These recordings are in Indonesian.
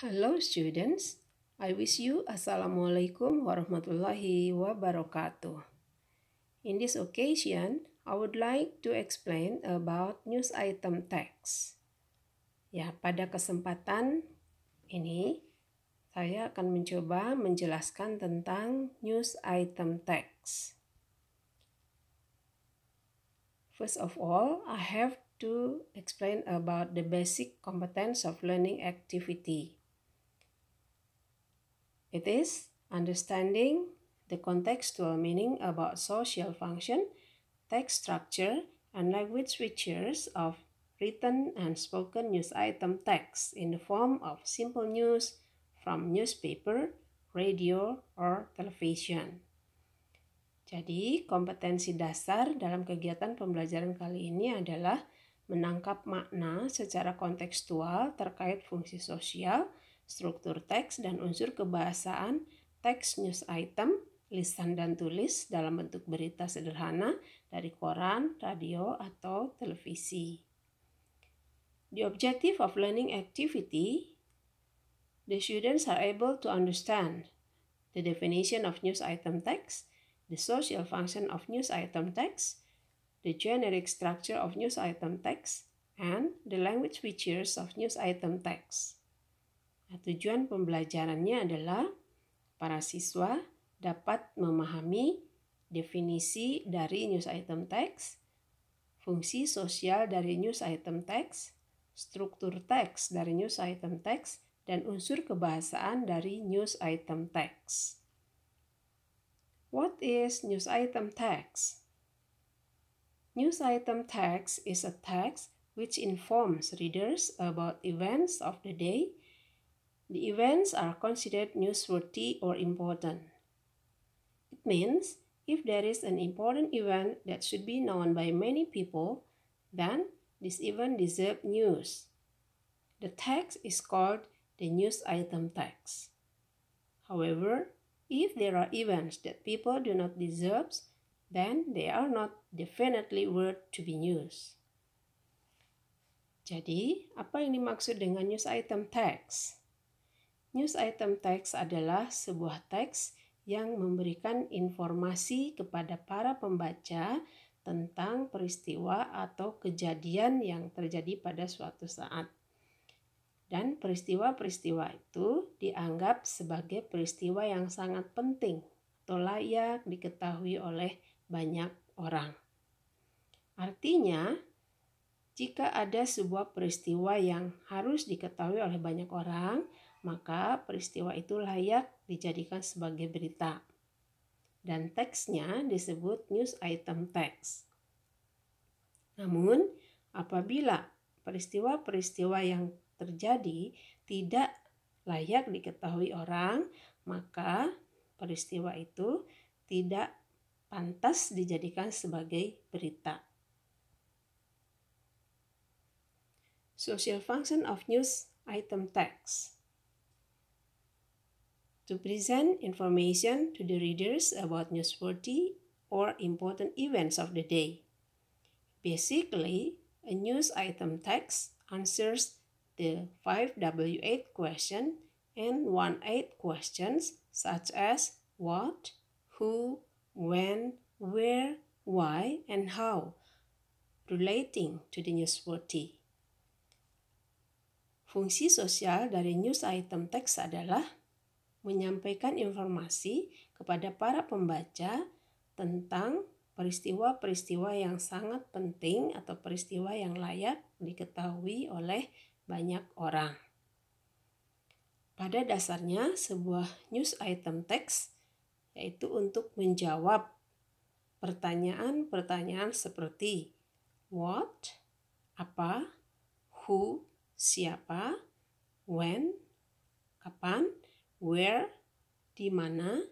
Hello students, I wish you Assalamualaikum warahmatullahi wabarakatuh. In this occasion, I would like to explain about news item text. Ya, pada kesempatan ini saya akan mencoba menjelaskan tentang news item text. First of all, I have to explain about the basic competence of learning activity. It is understanding the contextual meaning about social function, text structure, and language features of written and spoken news item text in the form of simple news from newspaper, radio, or television. Jadi, kompetensi dasar dalam kegiatan pembelajaran kali ini adalah menangkap makna secara kontekstual terkait fungsi sosial, struktur teks, dan unsur kebahasaan teks news item, lisan dan tulis dalam bentuk berita sederhana dari koran, radio, atau televisi. The objective of learning activity, the students are able to understand the definition of news item text, the social function of news item text, the generic structure of news item text, and the language features of news item text. Nah, tujuan pembelajarannya adalah para siswa dapat memahami definisi dari news item text, fungsi sosial dari news item text, struktur teks dari news item text, dan unsur kebahasaan dari news item text. What is news item text? News item text is a text which informs readers about events of the day. The events are considered newsworthy or important. It means if there is an important event that should be known by many people, then this event deserves news. The text is called the news item text. However, if there are events that people do not deserve, then they are not definitely worth to be news. Jadi, apa yang dimaksud dengan news item text? News item text adalah sebuah teks yang memberikan informasi kepada para pembaca tentang peristiwa atau kejadian yang terjadi pada suatu saat. Dan peristiwa-peristiwa itu dianggap sebagai peristiwa yang sangat penting atau layak diketahui oleh banyak orang. Artinya, jika ada sebuah peristiwa yang harus diketahui oleh banyak orang, maka peristiwa itu layak dijadikan sebagai berita. Dan teksnya disebut news item text. Namun, apabila peristiwa-peristiwa yang terjadi tidak layak diketahui orang, maka peristiwa itu tidak pantas dijadikan sebagai berita. Social function of news item text. To present information to the readers about newsworthy or important events of the day. Basically, a news item text answers the 5W8 question and 1-8 questions such as what, who, when, where, why, and how, relating to the newsworthy. Fungsi sosial dari news item text adalah menyampaikan informasi kepada para pembaca tentang peristiwa-peristiwa yang sangat penting atau peristiwa yang layak diketahui oleh banyak orang. Pada dasarnya, sebuah news item text yaitu untuk menjawab pertanyaan-pertanyaan seperti what, apa, who, siapa, when, kapan, where, di mana,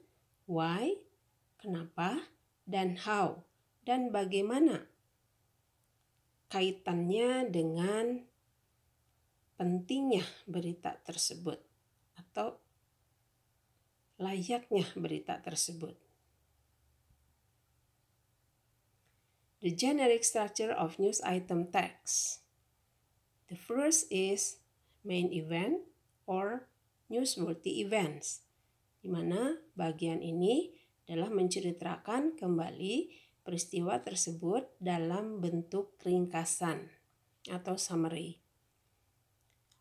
why, kenapa, dan how, dan bagaimana kaitannya dengan pentingnya berita tersebut atau layaknya berita tersebut. The generic structure of news item text. The first is main event or newsworthy events, di mana bagian ini adalah menceritakan kembali peristiwa tersebut dalam bentuk ringkasan atau summary.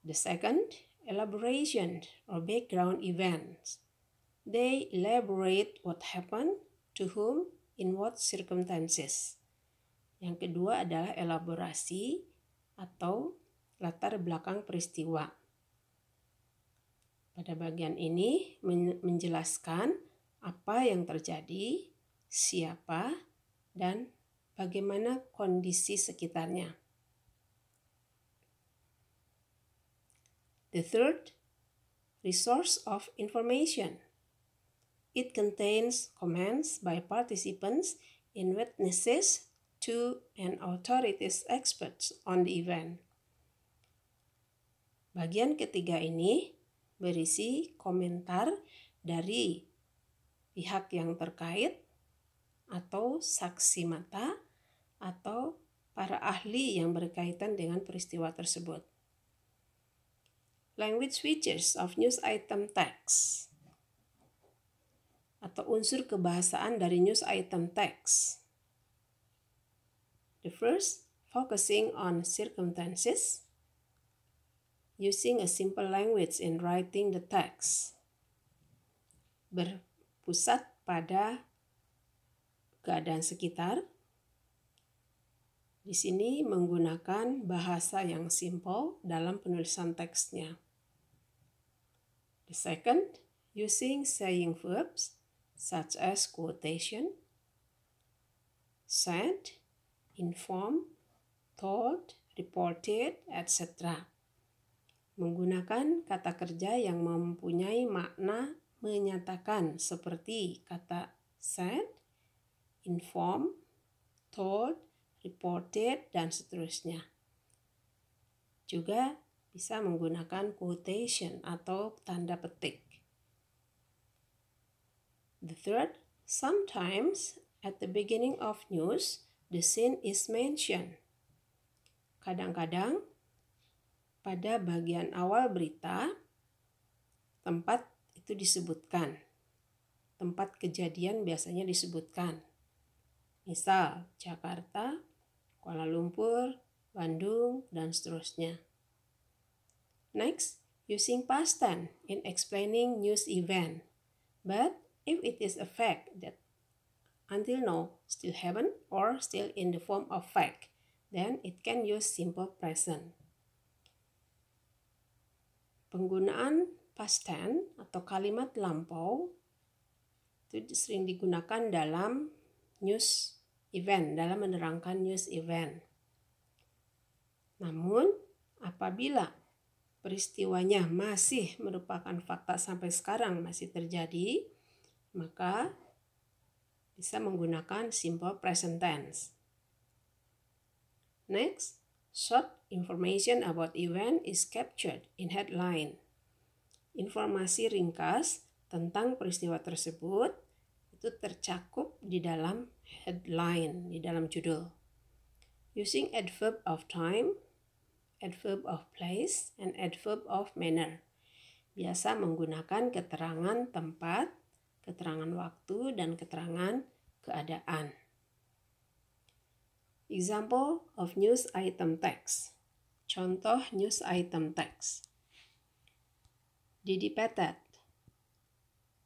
The second, elaboration or background events. They elaborate what happened, to whom, in what circumstances. Yang kedua adalah elaborasi atau latar belakang peristiwa. Pada bagian ini menjelaskan apa yang terjadi, siapa, dan bagaimana kondisi sekitarnya. The third, resource of information. It contains comments by participants and witnesses to and authorities experts on the event. Bagian ketiga ini berisi komentar dari pihak yang terkait atau saksi mata atau para ahli yang berkaitan dengan peristiwa tersebut. Language features of news item text atau unsur kebahasaan dari news item text. The first, focusing on circumstances, using a simple language in writing the text. Berpusat pada keadaan sekitar. Di sini menggunakan bahasa yang simple dalam penulisan teksnya. The second, using saying verbs such as quotation, said, informed, told, reported, etc. Menggunakan kata kerja yang mempunyai makna menyatakan seperti kata said, informed, told, reported, dan seterusnya. Juga bisa menggunakan quotation atau tanda petik. The third, sometimes at the beginning of news, the scene is mentioned. Kadang-kadang pada bagian awal berita, tempat itu disebutkan. Tempat kejadian biasanya disebutkan. Misal, Jakarta, Kuala Lumpur, Bandung, dan seterusnya. Next, using past tense in explaining news event. But if it is a fact that until now still haven't or still in the form of fact, then it can use simple present. Penggunaan past tense atau kalimat lampau itu sering digunakan dalam news event, dalam menerangkan news event. Namun, apabila peristiwanya masih merupakan fakta sampai sekarang masih terjadi, maka bisa menggunakan simple present tense. Next, short information about event is captured in headline. Informasi ringkas tentang peristiwa tersebut itu tercakup di dalam headline, di dalam judul. Using adverb of time, adverb of place, and adverb of manner. Biasa menggunakan keterangan tempat, keterangan waktu, dan keterangan keadaan. Example of news item text. Contoh news item text. Didi Petet.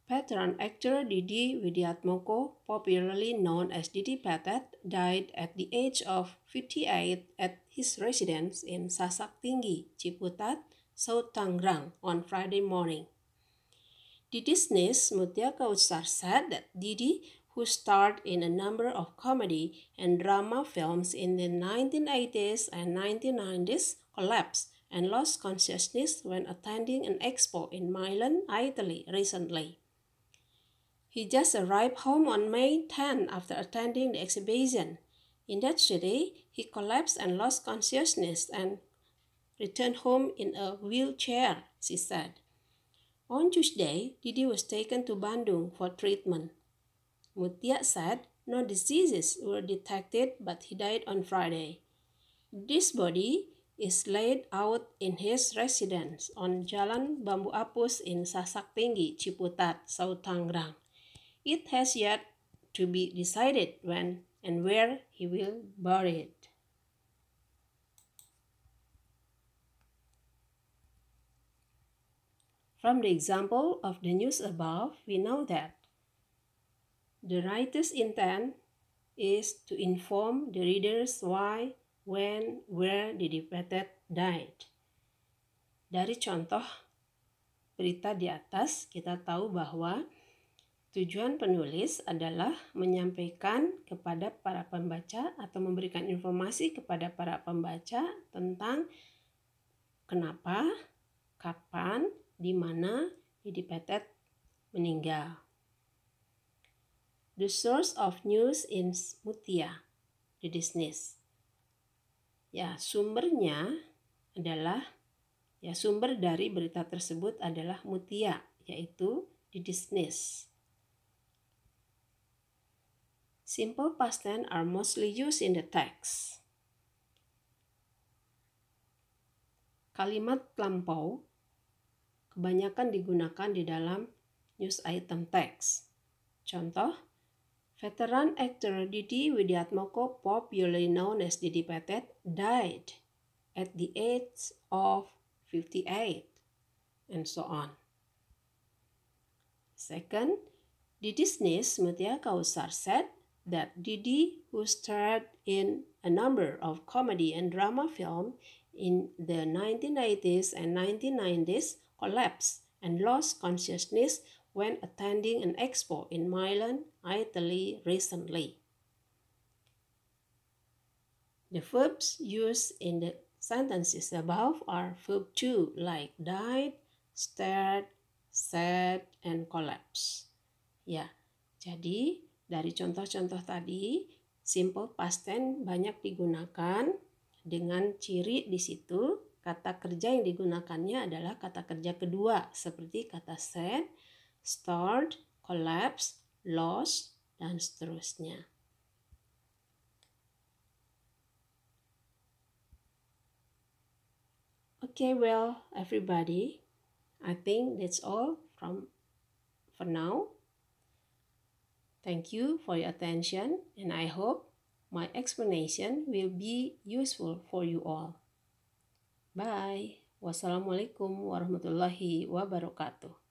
Veteran actor Didi Widiatmoko, popularly known as Didi Petet, died at the age of 58 at his residence in Sasak Tinggi, Ciputat, South Tangerang on Friday morning. Didi's niece Mutia Kautsar said that Didi, who starred in a number of comedy and drama films in the 1980s and 1990s, collapsed and lost consciousness when attending an expo in Milan, Italy recently. He just arrived home on May 10 after attending the exhibition. In that city, he collapsed and lost consciousness and returned home in a wheelchair, she said. On Tuesday, Didi was taken to Bandung for treatment. Mutia said no diseases were detected, but he died on Friday. Didi's body is laid out in his residence on Jalan Bambu Apus in Sasak Tinggi, Ciputat, South Tangerang. It has yet to be decided when and where he will bury it. From the example of the news above, we know that the writer's intent is to inform the readers why, when, where the defendant died. Dari contoh berita di atas, kita tahu bahwa tujuan penulis adalah menyampaikan kepada para pembaca atau memberikan informasi kepada para pembaca tentang kenapa, kapan, di mana Didi Petet meninggal. The source of news is Mutia, the Disney's. Sumber dari berita tersebut adalah Mutia, yaitu the Disney's. Simple past tense are mostly used in the text. Kalimat lampau kebanyakan digunakan di dalam news item text. Contoh, veteran actor Didi Widiatmoko, popularly known as Didi Petet, died at the age of 58, and so on. Second, the Disney's Mutia Kausar said that Didi, who starred in a number of comedy and drama films in the 1980s and 1990s, collapsed and lost consciousness when attending an expo in Milan, Italy recently. The verbs used in the sentences above are verb to, like died, stared, said, and collapsed. Jadi dari contoh-contoh tadi, simple past tense banyak digunakan dengan ciri di situ kata kerja yang digunakannya adalah kata kerja kedua seperti kata said, start, collapse, lost, dan seterusnya. Okay, well, everybody, I think that's all for now. Thank you for your attention, and I hope my explanation will be useful for you all. Bye. Wassalamualaikum warahmatullahi wabarakatuh.